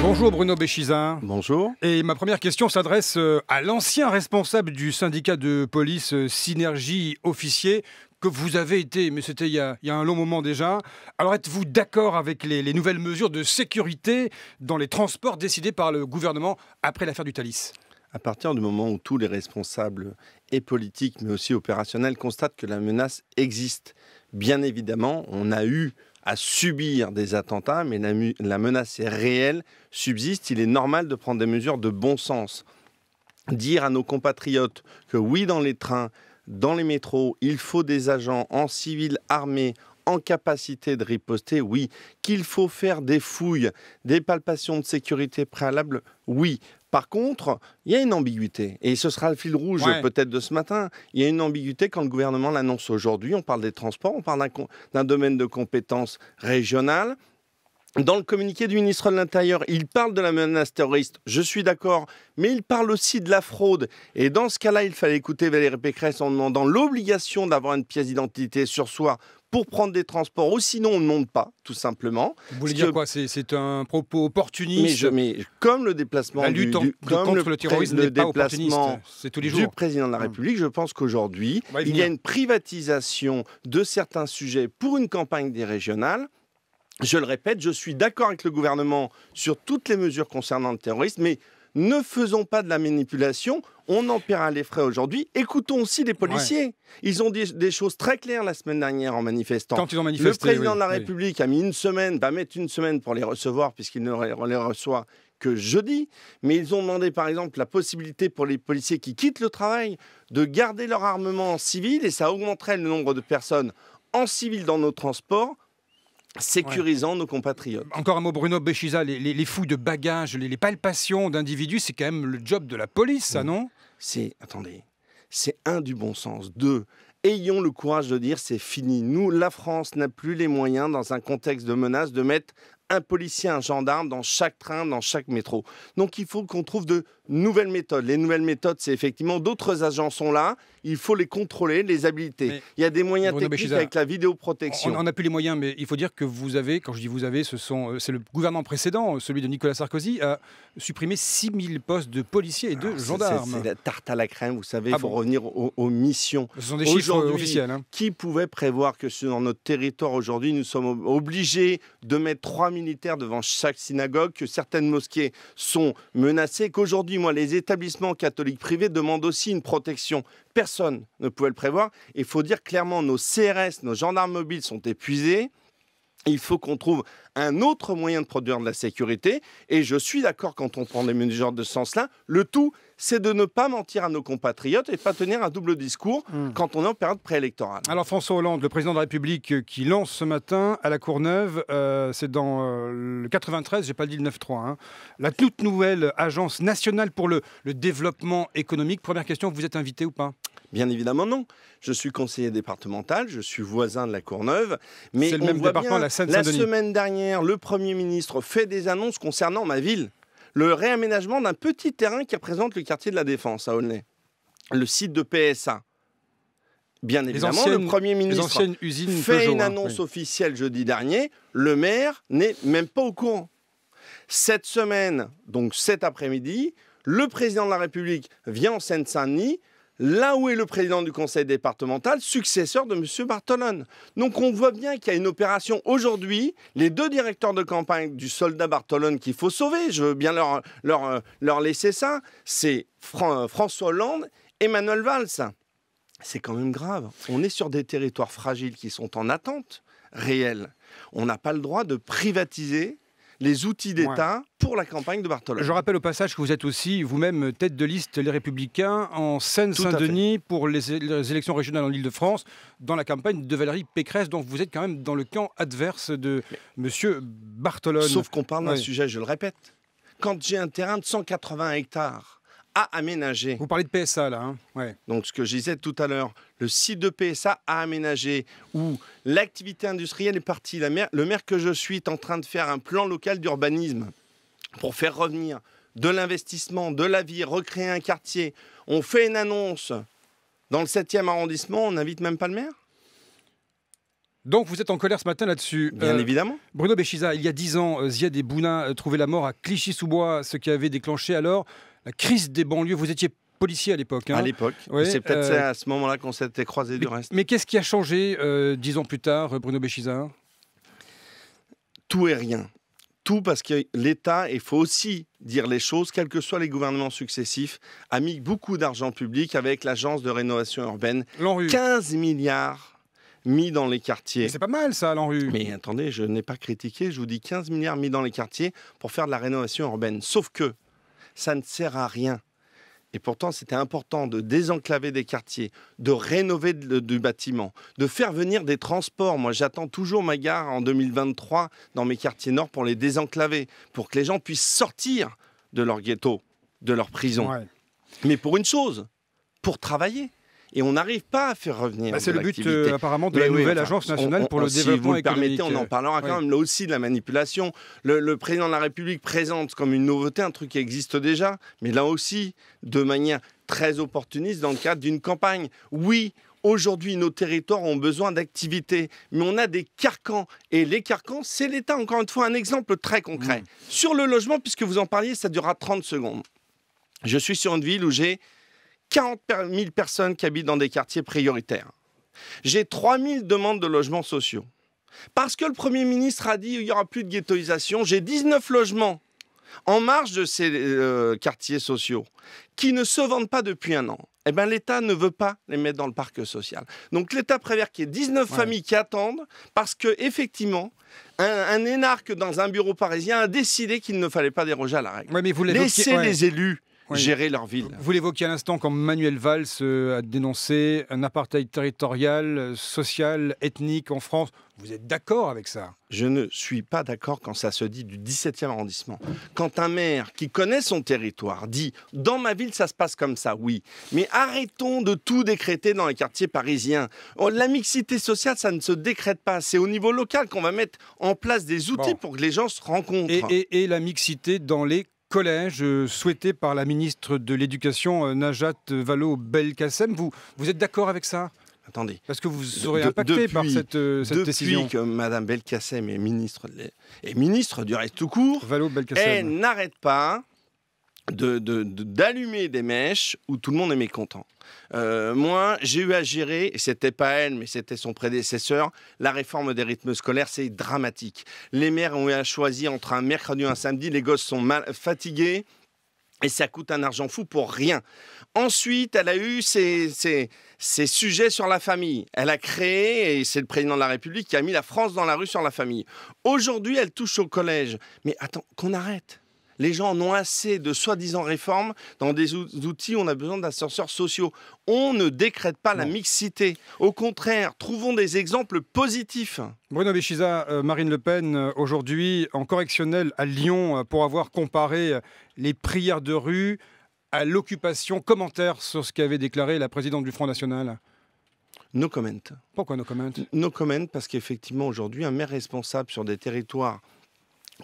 Bonjour Bruno Béchisin. Bonjour. Et ma première question s'adresse à l'ancien responsable du syndicat de police Synergie Officiers, que vous avez été, mais c'était il y a un long moment déjà. Alors êtes-vous d'accord avec les nouvelles mesures de sécurité dans les transports décidées par le gouvernement après l'affaire du Thalys ? À partir du moment où tous les responsables et politiques, mais aussi opérationnels, constatent que la menace existe, bien évidemment, on a eu à subir des attentats, mais la menace est réelle, subsiste. Il est normal de prendre des mesures de bon sens. Dire à nos compatriotes que oui, dans les trains, dans les métros, il faut des agents en civil armés, en capacité de riposter, oui. Qu'il faut faire des fouilles, des palpations de sécurité préalables, oui. Par contre, il y a une ambiguïté, et ce sera le fil rouge peut-être de ce matin. Il y a une ambiguïté quand le gouvernement l'annonce aujourd'hui. On parle des transports, on parle d'un domaine de compétences régionales. Dans le communiqué du ministre de l'Intérieur, il parle de la menace terroriste, je suis d'accord, mais il parle aussi de la fraude. Et dans ce cas-là, il fallait écouter Valérie Pécresse en demandant l'obligation d'avoir une pièce d'identité sur soi pour prendre des transports, ou sinon on ne monte pas, tout simplement. Vous voulez dire quoi ? C'est un propos opportuniste. Mais comme le déplacement la lutte contre le terrorisme n'est pas opportuniste, c'est tous les jours. Du président de la République, je pense qu'aujourd'hui, il y a une privatisation de certains sujets pour une campagne des régionales. Je le répète, je suis d'accord avec le gouvernement sur toutes les mesures concernant le terrorisme, mais ne faisons pas de la manipulation. On en paiera les frais aujourd'hui. Écoutons aussi les policiers. Ils ont dit des choses très claires la semaine dernière en manifestant. Quand ils ont manifesté, le président de la République a mis va mettre une semaine pour les recevoir, puisqu'il ne les reçoit que jeudi. Mais ils ont demandé, par exemple, la possibilité pour les policiers qui quittent le travail de garder leur armement en civil, et ça augmenterait le nombre de personnes en civil dans nos transports, sécurisant nos compatriotes. Encore un mot, Bruno Béchisin, les fouilles de bagages, les palpations d'individus, c'est quand même le job de la police, ça, non ? Attendez, c'est du bon sens. Ayons le courage de dire c'est fini. Nous, la France n'a plus les moyens, dans un contexte de menace, de mettre un policier, un gendarme dans chaque train, dans chaque métro. Donc il faut qu'on trouve de nouvelles méthodes. Les nouvelles méthodes, c'est effectivement d'autres agents sont là, il faut les contrôler, les habiliter. Il y a des moyens techniques avec la vidéoprotection. On n'a plus les moyens, mais il faut dire que vous avez, quand je dis vous avez, c'est le gouvernement précédent, celui de Nicolas Sarkozy, a supprimé 6 000 postes de policiers et de gendarmes. C'est la tarte à la crème, vous savez, il faut revenir aux missions. Ce sont des chiffres officiels. Qui pouvait prévoir que dans notre territoire aujourd'hui, nous sommes obligés de mettre 3 militaires devant chaque synagogue, que certaines mosquées sont menacées, qu'aujourd'hui, les établissements catholiques privés demandent aussi une protection. Personne ne pouvait le prévoir. Il faut dire clairement, nos CRS, nos gendarmes mobiles sont épuisés. Il faut qu'on trouve un autre moyen de produire de la sécurité. Et je suis d'accord quand on prend des mesures de ce sens-là. Le tout, c'est de ne pas mentir à nos compatriotes et pas tenir un double discours quand on est en période préélectorale. Alors François Hollande, le président de la République, qui lance ce matin à la Courneuve, c'est dans le 93, j'ai pas dit le 9-3, la toute nouvelle agence nationale pour le développement économique. Première question, vous êtes invité ou pas ? Bien évidemment non. Je suis conseiller départemental, je suis voisin de la Courneuve. Mais c'est le même département, la Seine-Saint-Denis. La semaine dernière, le Premier ministre fait des annonces concernant ma ville. Le réaménagement d'un petit terrain qui représente le quartier de la Défense à Aulnay. Le site de PSA. Bien évidemment, le Premier ministre fait une annonce officielle jeudi dernier. Le maire n'est même pas au courant. Cette semaine, donc cet après-midi, le président de la République vient en Seine-Saint-Denis, là où est le président du conseil départemental, successeur de M. Bartolone. Donc on voit bien qu'il y a une opération aujourd'hui, les 2 directeurs de campagne du soldat Bartolone qu'il faut sauver, je veux bien leur laisser ça, c'est François Hollande et Manuel Valls. C'est quand même grave. On est sur des territoires fragiles qui sont en attente réelle. On n'a pas le droit de privatiser les outils d'État pour la campagne de Bartolone. Je rappelle au passage que vous êtes aussi vous-même tête de liste Les Républicains en Seine-Saint-Denis pour les élections régionales en Île-de-France, dans la campagne de Valérie Pécresse. Donc vous êtes quand même dans le camp adverse de M. Bartolone. Sauf qu'on parle d'un sujet, je le répète. Quand j'ai un terrain de 180 hectares à aménager. Vous parlez de PSA là, Donc ce que je disais tout à l'heure, le site de PSA à aménager, où l'activité industrielle est partie. Le maire que je suis est en train de faire un plan local d'urbanisme pour faire revenir de l'investissement, de la vie, recréer un quartier. On fait une annonce dans le 7e arrondissement, on n'invite même pas le maire ? Donc vous êtes en colère ce matin là-dessus. Bien évidemment. Bruno Béchiza, il y a 10 ans, Ziad et Bouna trouvaient la mort à Clichy-sous-Bois, ce qui avait déclenché alors la crise des banlieues. Vous étiez policier à l'époque. À l'époque. Ouais, c'est peut-être à ce moment-là qu'on s'était croisés du reste. Mais qu'est-ce qui a changé 10 ans plus tard, Bruno Béchiza? Tout et rien. Tout parce que l'État, il faut aussi dire les choses, quels que soient les gouvernements successifs, a mis beaucoup d'argent public avec l'agence de rénovation urbaine. Lanru. 15 milliards mis dans les quartiers. C'est pas mal ça, Lanru. Mais attendez, je n'ai pas critiqué, je vous dis 15 milliards mis dans les quartiers pour faire de la rénovation urbaine. Sauf que ça ne sert à rien. Et pourtant, c'était important de désenclaver des quartiers, de rénover du bâtiment, de faire venir des transports. Moi, j'attends toujours ma gare en 2023 dans mes quartiers nord pour les désenclaver, pour que les gens puissent sortir de leur ghetto, de leur prison. Ouais. Mais pour une chose, pour travailler. Et on n'arrive pas à faire revenir. C'est le but apparemment de la nouvelle Agence nationale pour le développement économique. Si vous le permettez, on en parlera quand même là aussi de la manipulation. Le président de la République présente comme une nouveauté un truc qui existe déjà, mais là aussi de manière très opportuniste dans le cadre d'une campagne. Oui, aujourd'hui nos territoires ont besoin d'activités, mais on a des carcans. Et les carcans, c'est l'État. Encore une fois, un exemple très concret. Sur le logement, puisque vous en parliez, ça durera 30 secondes. Je suis sur une ville où j'ai 40 000 personnes qui habitent dans des quartiers prioritaires. J'ai 3 000 demandes de logements sociaux. Parce que le Premier ministre a dit qu'il n'y aura plus de ghettoisation, j'ai 19 logements en marge de ces quartiers sociaux qui ne se vendent pas depuis un an. Eh bien, l'État ne veut pas les mettre dans le parc social. Donc l'État préfère qu'il y ait 19 familles qui attendent parce qu'effectivement, un énarque dans un bureau parisien a décidé qu'il ne fallait pas déroger à la règle. Ouais, mais vous laissez les élus gérer leur ville. Vous l'évoquiez à l'instant quand Manuel Valls a dénoncé un apartheid territorial, social, ethnique en France. Vous êtes d'accord avec ça? Je ne suis pas d'accord quand ça se dit du 17e arrondissement. Quand un maire qui connaît son territoire dit « dans ma ville, ça se passe comme ça », oui. Mais arrêtons de tout décréter dans les quartiers parisiens. La mixité sociale, ça ne se décrète pas. C'est au niveau local qu'on va mettre en place des outils pour que les gens se rencontrent. Et la mixité dans les collège souhaité par la ministre de l'Éducation, Najat Vallaud-Belkacem. Vous êtes d'accord avec ça? Attendez. Parce que vous serez impacté par cette décision. Depuis que Mme Belkacem est ministre du reste tout court, elle n'arrête pas d'allumer des mèches où tout le monde est mécontent. Moi, j'ai eu à gérer, et c'était pas elle, mais c'était son prédécesseur, la réforme des rythmes scolaires, c'est dramatique. Les mères ont eu à choisir entre un mercredi et un samedi, les gosses sont fatigués, et ça coûte un argent fou pour rien. Ensuite, elle a eu ses sujets sur la famille. Elle a créé, et c'est le président de la République qui a mis la France dans la rue sur la famille. Aujourd'hui, elle touche au collège. Mais attends, qu'on arrête. Les gens en ont assez de soi-disant réformes. Dans des outils, on a besoin d'ascenseurs sociaux. On ne décrète pas la mixité. Au contraire, trouvons des exemples positifs. Bruno Béchiza, Marine Le Pen, aujourd'hui en correctionnel à Lyon pour avoir comparé les prières de rue à l'occupation. Commentaire sur ce qu'avait déclaré la présidente du Front National. No comment. Pourquoi no comment? No comment parce qu'effectivement, aujourd'hui, un maire responsable sur des territoires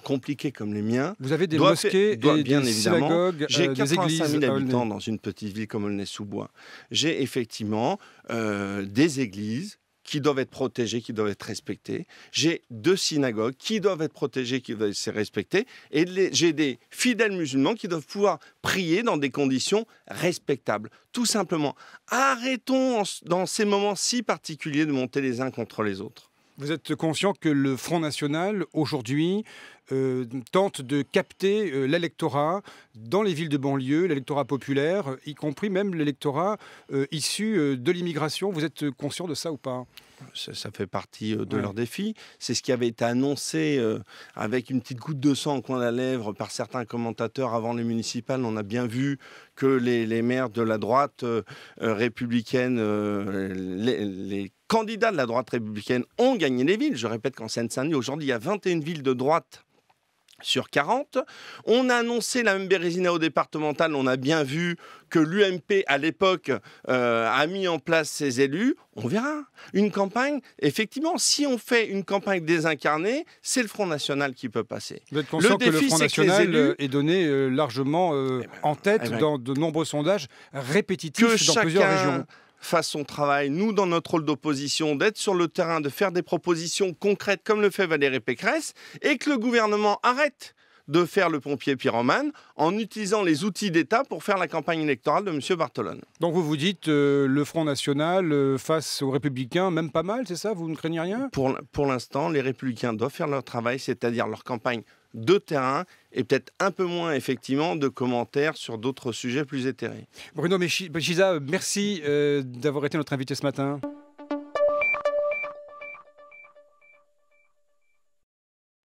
compliqués comme les miens. Vous avez des mosquées, des synagogues, j'ai des églises. 85 000 habitants dans une petite ville comme Aulnay-sous-Bois. J'ai effectivement des églises qui doivent être protégées, qui doivent être respectées. J'ai 2 synagogues qui doivent être protégées, qui doivent être respectées. Et j'ai des fidèles musulmans qui doivent pouvoir prier dans des conditions respectables. Tout simplement. Arrêtons dans ces moments si particuliers de monter les uns contre les autres. Vous êtes conscient que le Front National, aujourd'hui, tente de capter l'électorat dans les villes de banlieue, l'électorat populaire, y compris même l'électorat issu de l'immigration. Vous êtes conscient de ça ou pas? Ça fait partie de leur défi. C'est ce qui avait été annoncé avec une petite goutte de sang au coin de la lèvre par certains commentateurs avant les municipales. On a bien vu que les maires de la droite républicaine, les candidats de la droite républicaine ont gagné les villes. Je répète qu'en Seine-Saint-Denis, aujourd'hui, il y a 21 villes de droite sur 40. On a annoncé la même Bérésina au départemental. On a bien vu que l'UMP, à l'époque, a mis en place ses élus. On verra. Une campagne, effectivement, si on fait une campagne désincarnée, c'est le Front National qui peut passer. Vous êtes conscient que le Front National est donné largement en tête dans de nombreux sondages répétitifs dans plusieurs régions. fasse son travail, nous, dans notre rôle d'opposition, d'être sur le terrain, de faire des propositions concrètes comme le fait Valérie Pécresse, et que le gouvernement arrête de faire le pompier pyromane en utilisant les outils d'État pour faire la campagne électorale de M. Bartolone. Donc vous dites le Front National face aux Républicains, même pas mal, c'est ça? Vous ne craignez rien? Pour l'instant, les Républicains doivent faire leur travail, c'est-à-dire leur campagne de terrain et peut-être un peu moins, effectivement, de commentaires sur d'autres sujets plus éthérés. Bruno Meshiza, merci d'avoir été notre invité ce matin.